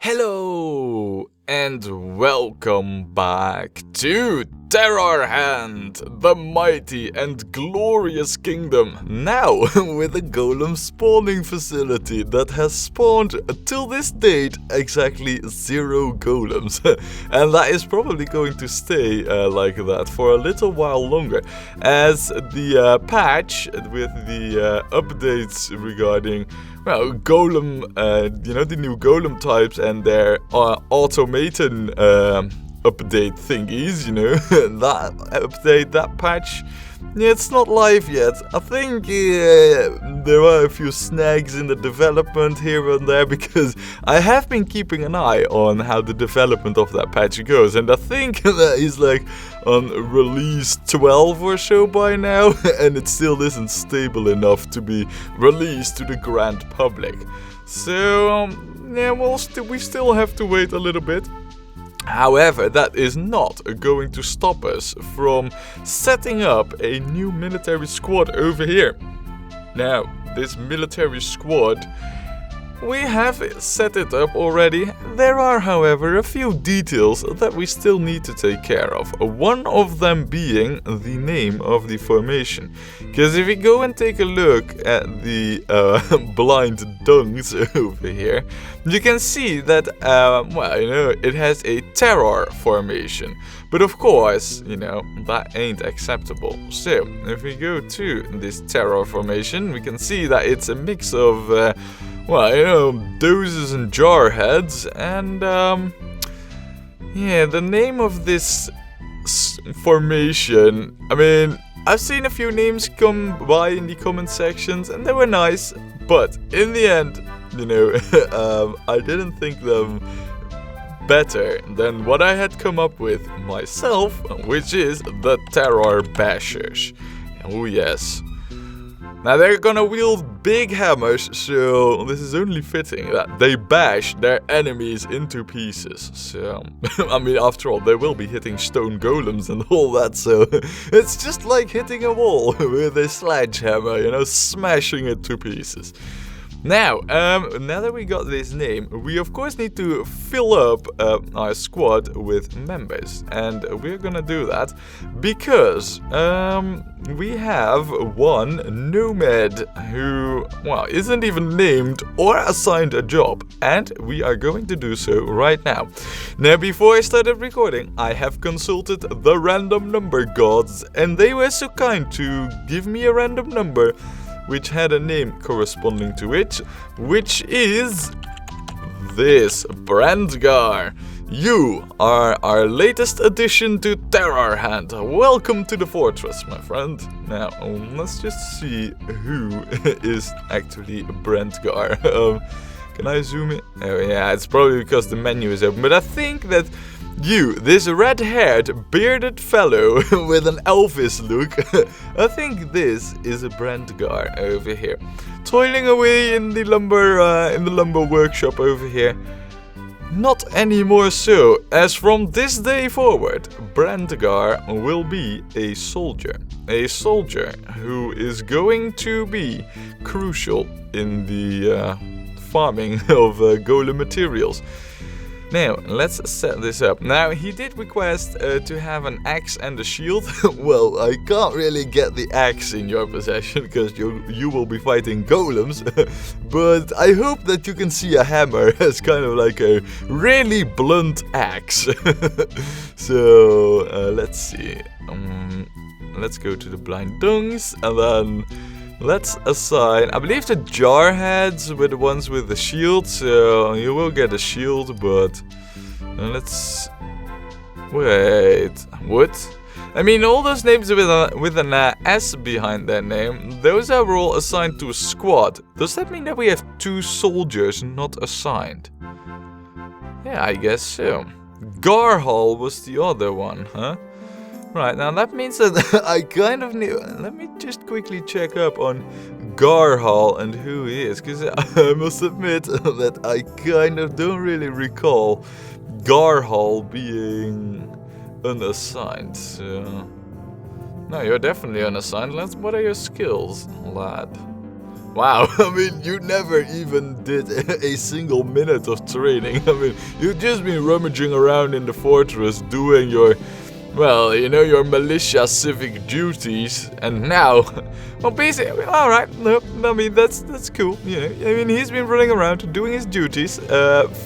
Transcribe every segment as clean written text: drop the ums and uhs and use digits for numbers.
Hello and welcome back to Terrorhand, the mighty and glorious kingdom, now with a golem spawning facility that has spawned till this date exactly 0 golems, and that is probably going to stay like that for a little while longer, as the patch with the updates regarding golem, the new golem types and their automaton update thingies, that update, that patch, it's not live yet. I think there are a few snags in the development here and there, because I have been keeping an eye on how the development of that patch goes, and I think that is like on release 12 or so by now, and it still isn't stable enough to be released to the grand public. So, we still have to wait a little bit. However, that is not going to stop us from setting up a new military squad over here. Now, this military squad, we have set it up already. There are, however, a few details that we still need to take care of. One of them being the name of the formation. Because if we go and take a look at the blind dungs over here, you can see that, it has a terror formation. But of course, that ain't acceptable. So, if we go to this terror formation, we can see that it's a mix of dozes and jar heads, and the name of this formation, I've seen a few names come by in the comment sections and they were nice, but in the end, I didn't think them better than what I had come up with myself, which is the Terror Bashers. Oh yes. Now they're gonna wield big hammers, so this is only fitting that they bash their enemies into pieces. So, after all, they will be hitting stone golems and all that, so it's just like hitting a wall with a sledgehammer, smashing it to pieces. Now that we got this name, we of course need to fill up our squad with members, and we're gonna do that because we have one Gnome who, isn't even named or assigned a job, and we are going to do so right now. Now, before I started recording, I have consulted the random number gods, and they were so kind to give me a random number which had a name corresponding to it, which is this Brandgar. You are our latest addition to Terrorhand. Welcome to the fortress, my friend. Now, let's just see who is actually Brandgar. Can I zoom in? Oh yeah, it's probably because the menu is open, but I think that you, this red-haired, bearded fellow with an Elvis look, I think this is a Brandgar over here, toiling away in the lumber workshop over here. Not anymore so, as from this day forward, Brandgar will be a soldier who is going to be crucial in the farming of golem materials. Now, let's set this up. Now, he did request to have an axe and a shield. Well, I can't really get the axe in your possession because you will be fighting golems. But I hope that you can see a hammer as kind of like a really blunt axe. So, let's see. Let's go to the blind dungs, and then let's assign, I believe the jar heads were the ones with the shield, so you will get a shield, but let's wait, what? All those names with an S behind their name, those are all assigned to a squad. Does that mean that we have 2 soldiers not assigned? Yeah, I guess so. Garhal was the other one, huh? Right, now that means that I kind of knew. Let me just quickly check up on Garhal and who he is, because I must admit that I kind of don't really recall Garhal being unassigned. So, no, you're definitely unassigned. What are your skills, lad? Wow, I mean, you never even did a single minute of training. I mean, you've just been rummaging around in the fortress doing your, well, you know, your militia civic duties, and now, well, basically, all right, no, I mean, that's cool, you know. I mean, he's been running around doing his duties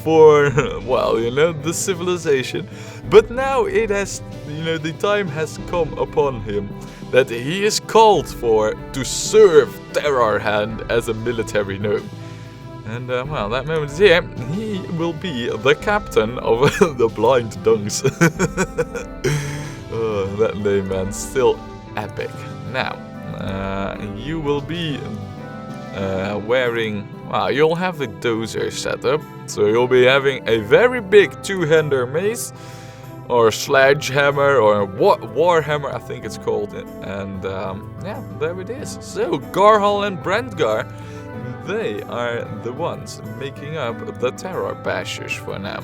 for, well, you know, the civilization, but now it has, you know, the time has come upon him that he is called for to serve Terrorhand as a military gnome. And, well, that moment is here. He will be the captain of the Blind Dunks. Oh, that name, man, still epic. Now, you will be wearing... Wow, you'll have the dozer set up. So you'll be having a very big two-hander mace, or sledgehammer, or warhammer, I think it's called. And yeah, there it is. So Garhal and Brandgar, they are the ones making up the terror bashers for now.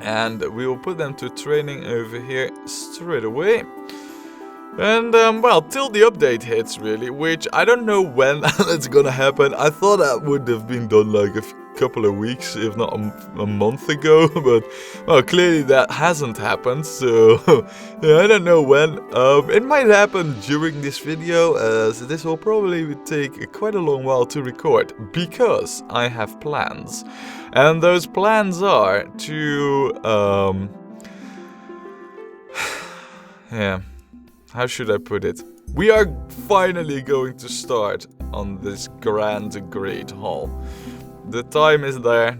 And we will put them to training over here straight away. And well, till the update hits, really, which I don't know when that's gonna happen. I thought that would have been done like a couple of weeks, if not a month ago, but well, clearly that hasn't happened, so yeah, I don't know when. It might happen during this video, as this will probably take quite a long while to record, because I have plans. And those plans are to, yeah, how should I put it? We are finally going to start on this grand great hall. The time is there,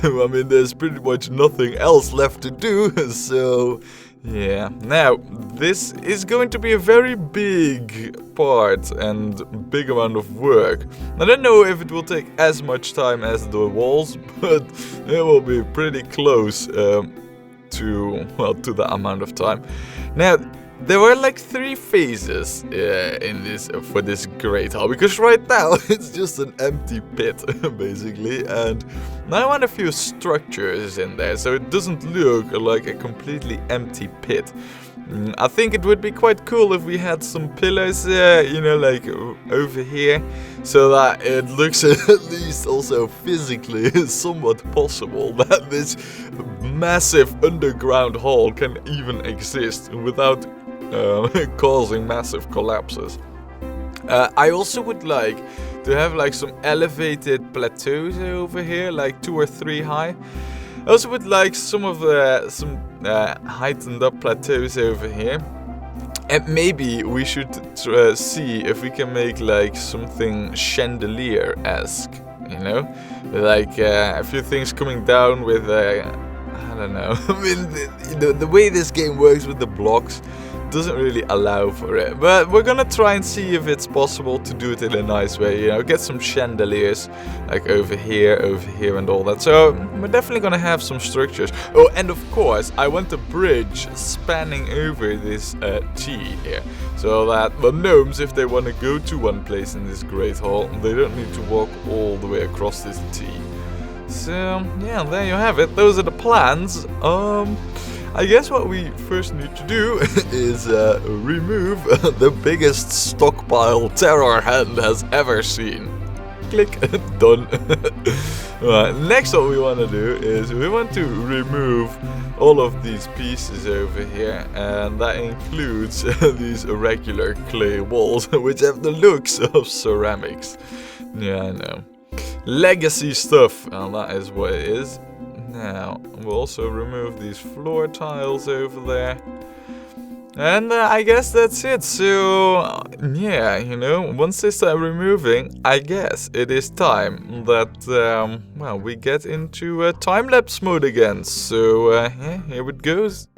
I mean, there's pretty much nothing else left to do, so yeah. Now, this is going to be a very big part and big amount of work. I don't know if it will take as much time as the walls, but it will be pretty close to the amount of time. Now, there were like 3 phases in this for this great hall, because right now it's just an empty pit basically, and I want a few structures in there so it doesn't look like a completely empty pit. I think it would be quite cool if we had some pillars, you know, like over here, so that it looks at least also physically somewhat possible that this massive underground hall can even exist without causing massive collapses. I also would like to have like some elevated plateaus over here, like 2 or 3 high. I also would like some heightened up plateaus over here. And maybe we should see if we can make like something chandelier-esque, you know? Like a few things coming down with, I don't know. I mean, the way this game works with the blocks doesn't really allow for it, but we're gonna try and see if it's possible to do it in a nice way, you know, get some chandeliers like over here and all that. So we're definitely gonna have some structures. Oh, and of course I want a bridge spanning over this T here, so that the gnomes, if they want to go to one place in this great hall, they don't need to walk all the way across this T. So yeah, there you have it. Those are the plans. I guess what we first need to do is remove the biggest stockpile Terrorhand has ever seen. Click, done. Right, next what we want to do is we want to remove all of these pieces over here, and that includes these irregular clay walls, which have the looks of ceramics. Yeah, I know. Legacy stuff, and that is what it is. Now, we'll also remove these floor tiles over there. And I guess that's it. So, yeah, you know, once they start removing, I guess it is time that, well, we get into time-lapse mode again. So, yeah, here it goes.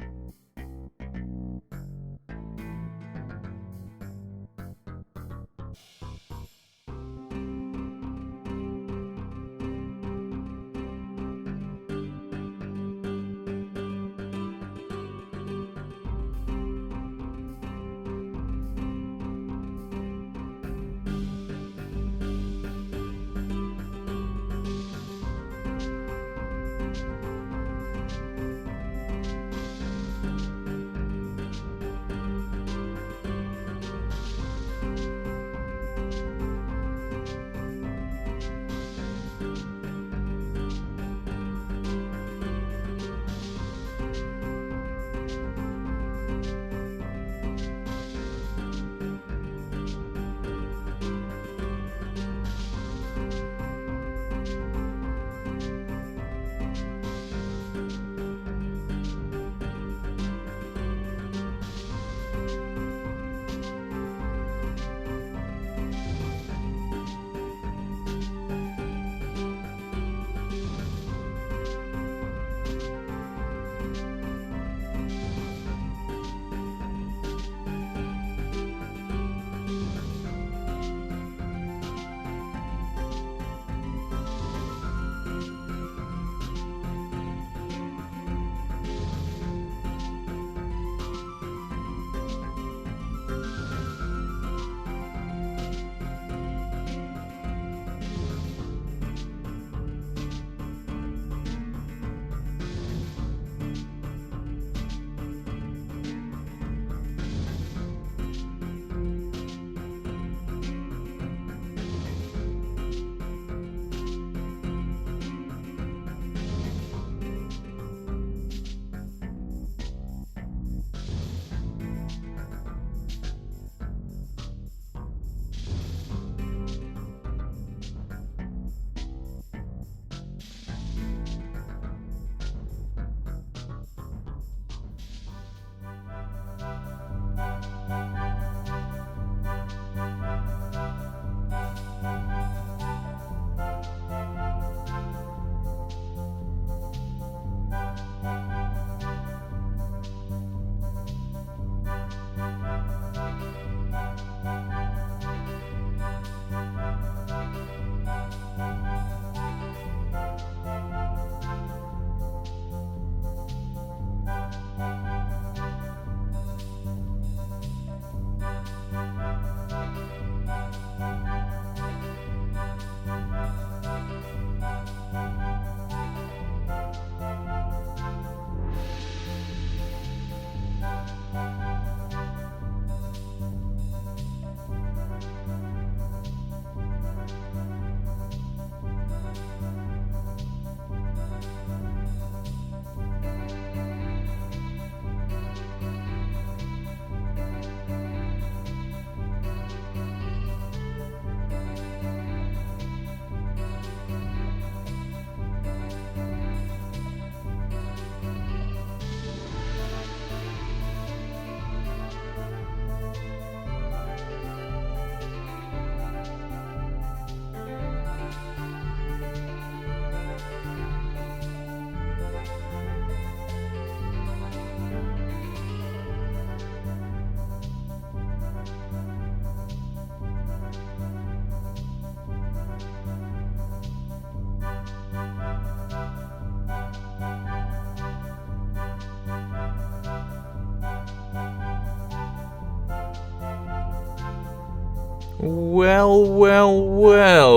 Well,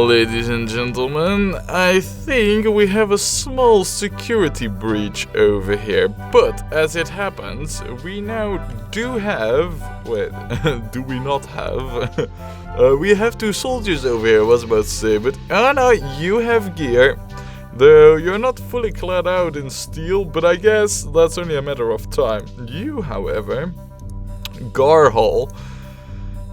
ladies and gentlemen, I think we have a small security breach over here, but as it happens, we now do have... wait, do we not have? We have 2 soldiers over here, I was about to say, but Anna, you have gear. Though you're not fully clad out in steel, but I guess that's only a matter of time. You, however, Garhol,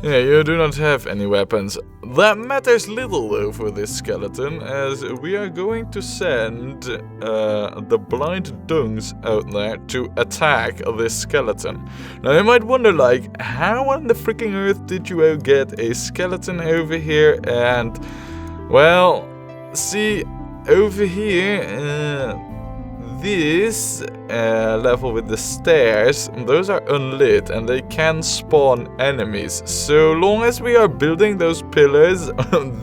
yeah, you do not have any weapons. That matters little though for this skeleton, as we are going to send the blind dungs out there to attack this skeleton. Now you might wonder, like, how on the freaking earth did you get a skeleton over here? And, well, see, over here, this level with the stairs, those are unlit and they can spawn enemies. So long as we are building those pillars,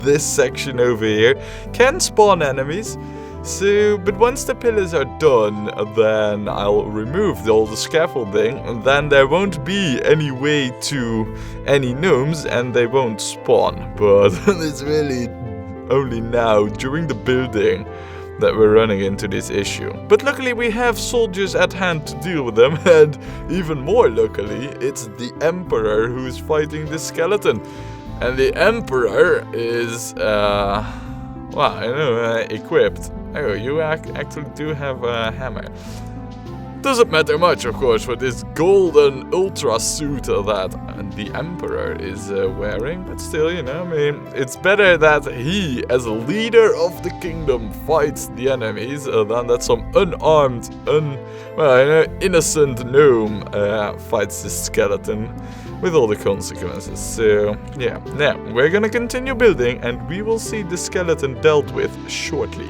this section over here can spawn enemies. So, but once the pillars are done, then I'll remove all the scaffolding, and then there won't be any way to any gnomes and they won't spawn. But it's really only now, during the building, that we're running into this issue. But luckily we have soldiers at hand to deal with them, and even more luckily, it's the Emperor who's fighting the skeleton. And the Emperor is, equipped. Oh, you actually do have a hammer. Doesn't matter much, of course, for this golden ultra suit that the Emperor is wearing, but still, you know, I mean, it's better that he, as a leader of the kingdom, fights the enemies than that some unarmed, innocent gnome fights the skeleton with all the consequences. So, yeah, now we're gonna continue building, and we will see the skeleton dealt with shortly.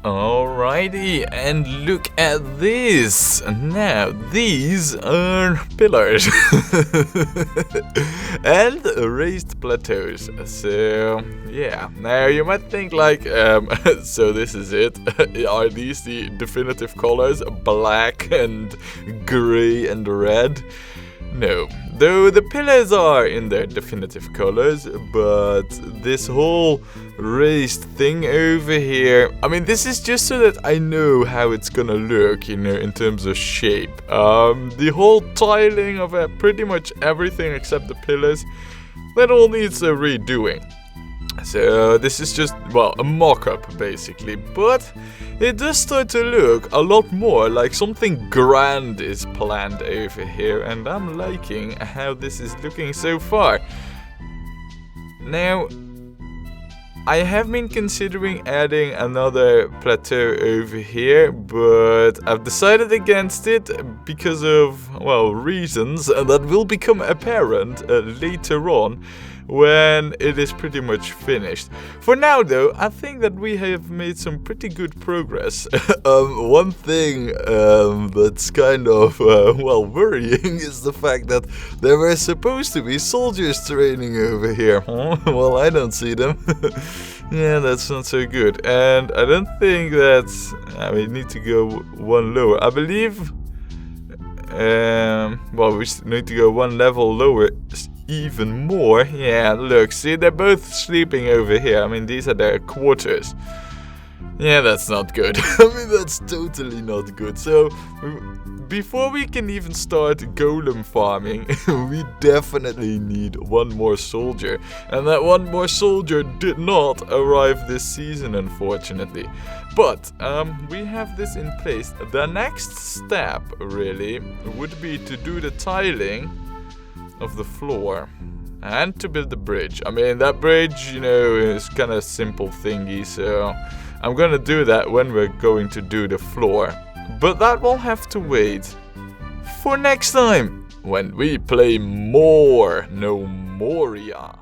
Alrighty, and look at this. Now, these are pillars and raised plateaus. So, yeah. Now, you might think like, so this is it. Are these the definitive colors? Black and gray and red? No, though the pillars are in their definitive colors, but this whole raised thing over here, I mean, this is just so that I know how it's gonna look, you know, in terms of shape. The whole tiling of pretty much everything except the pillars, that all needs a redoing. So this is just, well, a mock-up basically, but it does start to look a lot more like something grand is planned over here, and I'm liking how this is looking so far. Now, I have been considering adding another plateau over here, but I've decided against it because of, well, reasons that will become apparent later on, when it is pretty much finished. For now though, I think that we have made some pretty good progress. One thing that's kind of, well, worrying is the fact that there were supposed to be soldiers training over here. Well, I don't see them. Yeah, that's not so good. And I don't think that's... we need to go one lower. I believe... well, we need to go one level lower even more. Yeah, look, see, they're both sleeping over here. I mean, these are their quarters. Yeah, that's not good. I mean, that's totally not good. So, before we can even start golem farming, we definitely need one more soldier. And that one more soldier did not arrive this season, unfortunately. But, we have this in place. The next step, really, would be to do the tiling of the floor and to build the bridge. I mean, that bridge, you know, is kind of simple thingy, so I'm gonna do that when we're going to do the floor. But that will have to wait for next time, when we play more Gnomoria.